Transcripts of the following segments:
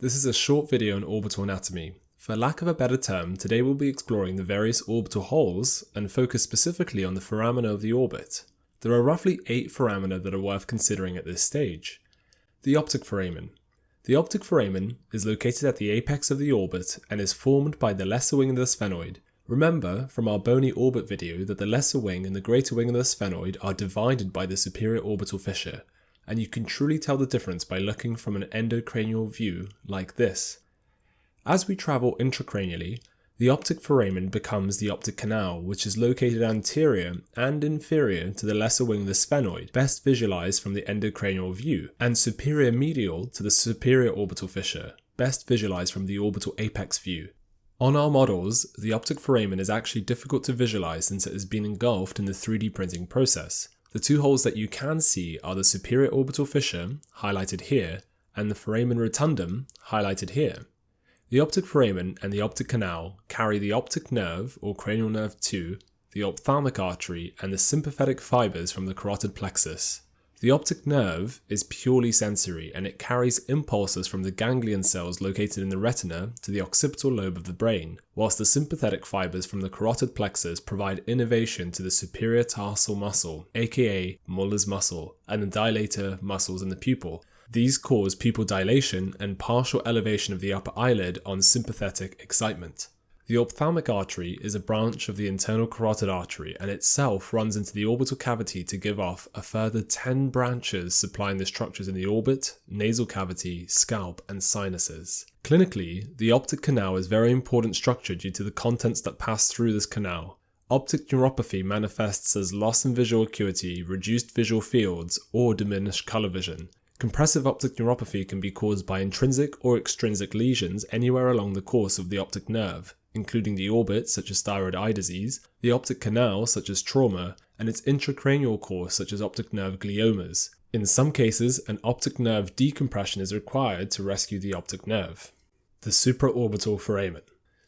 This is a short video on orbital anatomy. For lack of a better term, today we'll be exploring the various orbital holes and focus specifically on the foramina of the orbit. There are roughly 8 foramina that are worth considering at this stage. The optic foramen. The optic foramen is located at the apex of the orbit and is formed by the lesser wing of the sphenoid. Remember from our bony orbit video that the lesser wing and the greater wing of the sphenoid are divided by the superior orbital fissure, and you can truly tell the difference by looking from an endocranial view like this. As we travel intracranially, the optic foramen becomes the optic canal, which is located anterior and inferior to the lesser wing of the sphenoid, best visualized from the endocranial view, and superior medial to the superior orbital fissure, best visualized from the orbital apex view. On our models, the optic foramen is actually difficult to visualize since it has been engulfed in the 3D printing process. The 2 holes that you can see are the superior orbital fissure, highlighted here, and the foramen rotundum, highlighted here. The optic foramen and the optic canal carry the optic nerve or cranial nerve 2, the ophthalmic artery, and the sympathetic fibers from the carotid plexus. The optic nerve is purely sensory and it carries impulses from the ganglion cells located in the retina to the occipital lobe of the brain, whilst the sympathetic fibers from the carotid plexus provide innervation to the superior tarsal muscle, aka Muller's muscle, and the dilator muscles in the pupil. These cause pupil dilation and partial elevation of the upper eyelid on sympathetic excitement. The ophthalmic artery is a branch of the internal carotid artery and itself runs into the orbital cavity to give off a further 10 branches supplying the structures in the orbit, nasal cavity, scalp, and sinuses. Clinically, the optic canal is a very important structure due to the contents that pass through this canal. Optic neuropathy manifests as loss in visual acuity, reduced visual fields, or diminished color vision. Compressive optic neuropathy can be caused by intrinsic or extrinsic lesions anywhere along the course of the optic nerve, including the orbit such as thyroid eye disease, the optic canal such as trauma, and its intracranial course such as optic nerve gliomas. In some cases, an optic nerve decompression is required to rescue the optic nerve. The supraorbital foramen.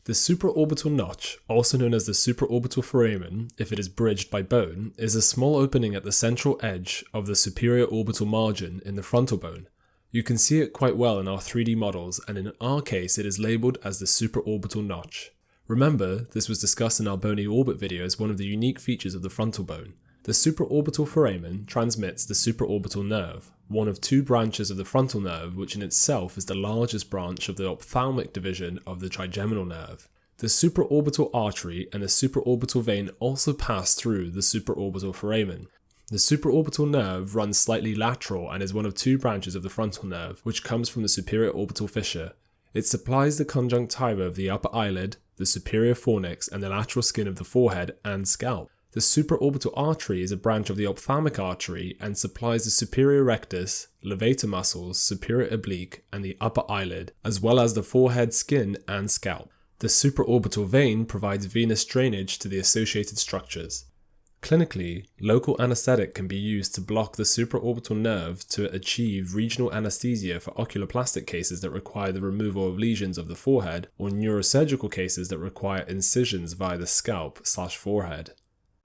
The supraorbital notch, also known as the supraorbital foramen if it is bridged by bone, is a small opening at the central edge of the superior orbital margin in the frontal bone. You can see it quite well in our 3D models, and in our case it is labelled as the supraorbital notch. Remember, this was discussed in our bony orbit video as one of the unique features of the frontal bone. The supraorbital foramen transmits the supraorbital nerve, one of 2 branches of the frontal nerve, which in itself is the largest branch of the ophthalmic division of the trigeminal nerve. The supraorbital artery and the supraorbital vein also pass through the supraorbital foramen. The supraorbital nerve runs slightly lateral and is one of 2 branches of the frontal nerve, which comes from the superior orbital fissure. It supplies the conjunctiva of the upper eyelid, the superior fornix, and the lateral skin of the forehead and scalp. The supraorbital artery is a branch of the ophthalmic artery and supplies the superior rectus, levator muscles, superior oblique, and the upper eyelid, as well as the forehead skin and scalp. The supraorbital vein provides venous drainage to the associated structures. Clinically, local anesthetic can be used to block the supraorbital nerve to achieve regional anesthesia for oculoplastic cases that require the removal of lesions of the forehead or neurosurgical cases that require incisions via the scalp/forehead.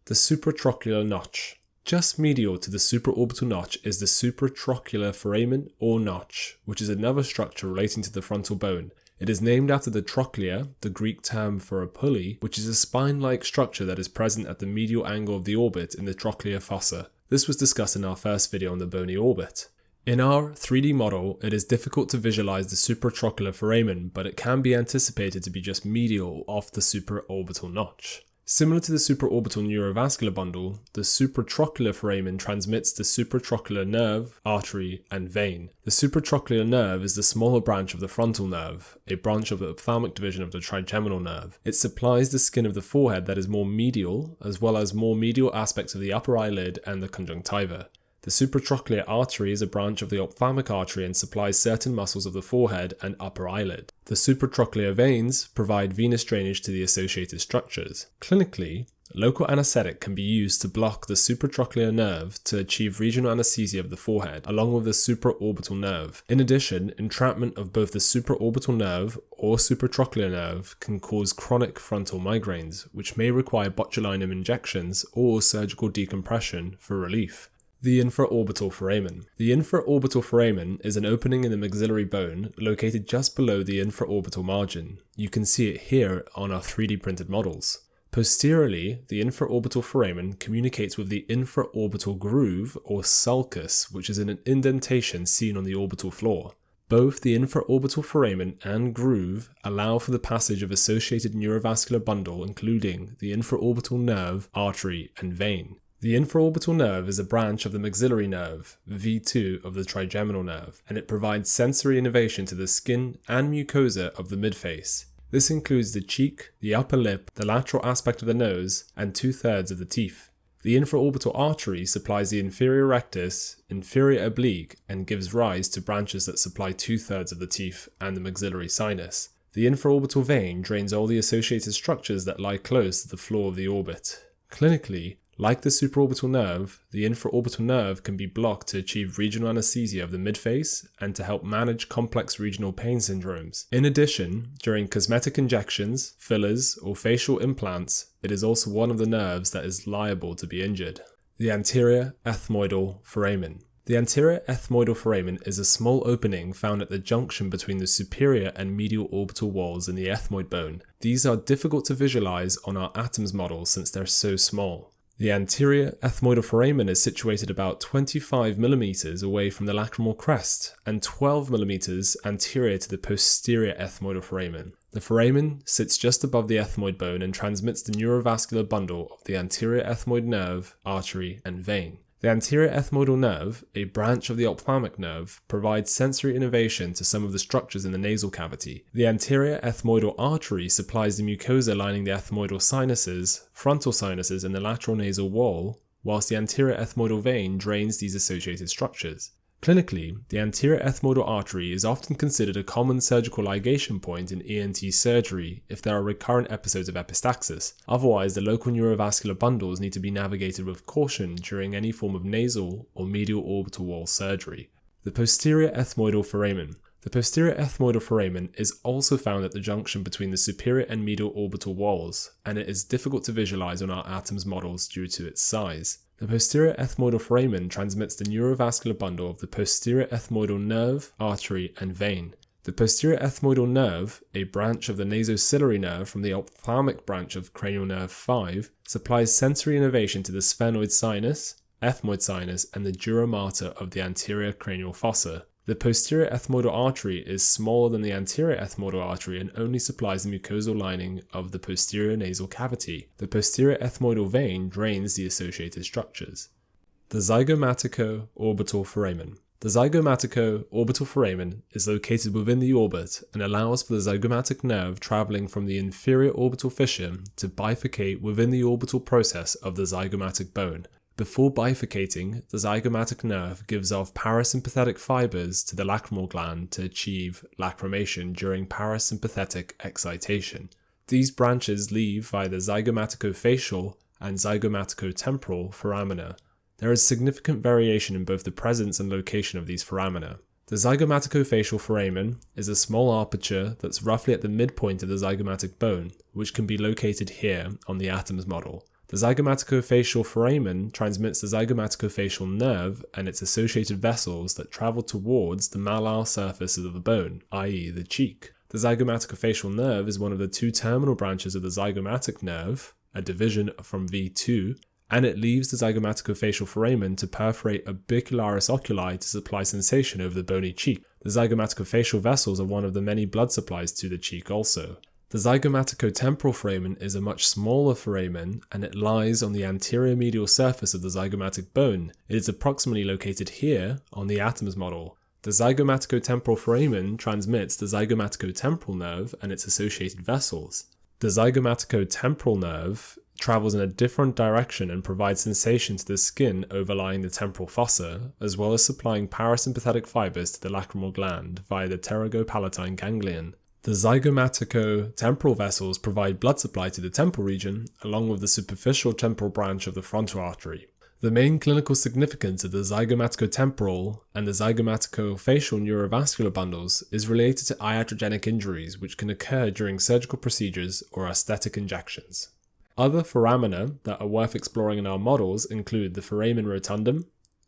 The supratrochlear notch. Just medial to the supraorbital notch is the supratrochlear foramen or notch, which is another structure relating to the frontal bone. It is named after the trochlea, the Greek term for a pulley, which is a spine-like structure that is present at the medial angle of the orbit in the trochlear fossa. This was discussed in our first video on the bony orbit. In our 3D model, it is difficult to visualize the supratrochlear foramen, but it can be anticipated to be just medial off the supraorbital notch. Similar to the supraorbital neurovascular bundle, the supratrochlear foramen transmits the supratrochlear nerve, artery, and vein. The supratrochlear nerve is the smaller branch of the frontal nerve, a branch of the ophthalmic division of the trigeminal nerve. It supplies the skin of the forehead that is more medial, as well as more medial aspects of the upper eyelid and the conjunctiva. The supratrochlear artery is a branch of the ophthalmic artery and supplies certain muscles of the forehead and upper eyelid. The supratrochlear veins provide venous drainage to the associated structures. Clinically, local anesthetic can be used to block the supratrochlear nerve to achieve regional anesthesia of the forehead, along with the supraorbital nerve. In addition, entrapment of both the supraorbital nerve or supratrochlear nerve can cause chronic frontal migraines, which may require botulinum injections or surgical decompression for relief. The infraorbital foramen. The infraorbital foramen is an opening in the maxillary bone located just below the infraorbital margin. You can see it here on our 3D printed models. Posteriorly, the infraorbital foramen communicates with the infraorbital groove or sulcus, which is an indentation seen on the orbital floor. Both the infraorbital foramen and groove allow for the passage of associated neurovascular bundle, including the infraorbital nerve, artery, and vein. The infraorbital nerve is a branch of the maxillary nerve, V2 of the trigeminal nerve, and it provides sensory innervation to the skin and mucosa of the midface. This includes the cheek, the upper lip, the lateral aspect of the nose, and 2/3 of the teeth. The infraorbital artery supplies the inferior rectus, inferior oblique, and gives rise to branches that supply 2/3 of the teeth and the maxillary sinus. The infraorbital vein drains all the associated structures that lie close to the floor of the orbit. Clinically, like the supraorbital nerve, the infraorbital nerve can be blocked to achieve regional anesthesia of the midface and to help manage complex regional pain syndromes. In addition, during cosmetic injections, fillers, or facial implants, it is also one of the nerves that is liable to be injured. The anterior ethmoidal foramen. The anterior ethmoidal foramen is a small opening found at the junction between the superior and medial orbital walls in the ethmoid bone. These are difficult to visualize on our atoms model since they're so small. The anterior ethmoidal foramen is situated about 25 mm away from the lacrimal crest and 12 mm anterior to the posterior ethmoidal foramen. The foramen sits just above the ethmoid bone and transmits the neurovascular bundle of the anterior ethmoid nerve, artery, and vein. The anterior ethmoidal nerve, a branch of the ophthalmic nerve, provides sensory innervation to some of the structures in the nasal cavity. The anterior ethmoidal artery supplies the mucosa lining the ethmoidal sinuses, frontal sinuses, and the lateral nasal wall, whilst the anterior ethmoidal vein drains these associated structures. Clinically, the anterior ethmoidal artery is often considered a common surgical ligation point in ENT surgery if there are recurrent episodes of epistaxis. Otherwise, the local neurovascular bundles need to be navigated with caution during any form of nasal or medial orbital wall surgery. The posterior ethmoidal foramen. The posterior ethmoidal foramen is also found at the junction between the superior and medial orbital walls, and it is difficult to visualize on our atoms models due to its size. The posterior ethmoidal foramen transmits the neurovascular bundle of the posterior ethmoidal nerve, artery, and vein. The posterior ethmoidal nerve, a branch of the nasociliary nerve from the ophthalmic branch of cranial nerve 5, supplies sensory innervation to the sphenoid sinus, ethmoid sinus, and the dura mater of the anterior cranial fossa. The posterior ethmoidal artery is smaller than the anterior ethmoidal artery and only supplies the mucosal lining of the posterior nasal cavity. The posterior ethmoidal vein drains the associated structures. The Zygomatic-orbital foramen. The Zygomatic-orbital foramen is located within the orbit and allows for the zygomatic nerve traveling from the inferior orbital fissure to bifurcate within the orbital process of the zygomatic bone. Before bifurcating, the zygomatic nerve gives off parasympathetic fibers to the lacrimal gland to achieve lacrimation during parasympathetic excitation. These branches leave via the zygomaticofacial and zygomaticotemporal foramina. There is significant variation in both the presence and location of these foramina. The zygomaticofacial foramen is a small aperture that's roughly at the midpoint of the zygomatic bone, which can be located here on the atoms model. The zygomaticofacial foramen transmits the zygomaticofacial nerve and its associated vessels that travel towards the malar surface of the bone, i.e. the cheek. The zygomaticofacial nerve is one of the two terminal branches of the zygomatic nerve, a division from V2, and it leaves the zygomaticofacial foramen to perforate orbicularis oculi to supply sensation over the bony cheek. The zygomaticofacial vessels are one of the many blood supplies to the cheek also. The zygomaticotemporal foramen is a much smaller foramen and it lies on the anterior medial surface of the zygomatic bone. It is approximately located here on the atoms model. The zygomaticotemporal foramen transmits the zygomaticotemporal nerve and its associated vessels. The zygomaticotemporal nerve travels in a different direction and provides sensation to the skin overlying the temporal fossa, as well as supplying parasympathetic fibers to the lacrimal gland via the pterygopalatine ganglion. The zygomaticotemporal vessels provide blood supply to the temporal region, along with the superficial temporal branch of the frontal artery. The main clinical significance of the zygomaticotemporal and the zygomaticofacial neurovascular bundles is related to iatrogenic injuries which can occur during surgical procedures or aesthetic injections. Other foramina that are worth exploring in our models include the foramen rotundum,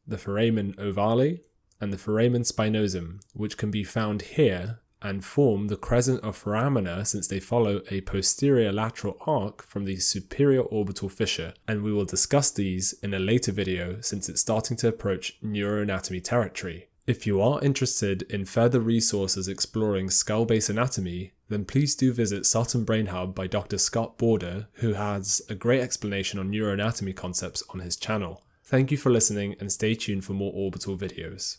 the foramen ovale, and the foramen spinosum, which can be found here and form the crescent of foramina since they follow a posterior lateral arc from the superior orbital fissure, and we will discuss these in a later video since it's starting to approach neuroanatomy territory. If you are interested in further resources exploring skull base anatomy, then please do visit Sutton Brain Hub by Dr. Scott Border, who has a great explanation on neuroanatomy concepts on his channel. Thank you for listening and stay tuned for more orbital videos.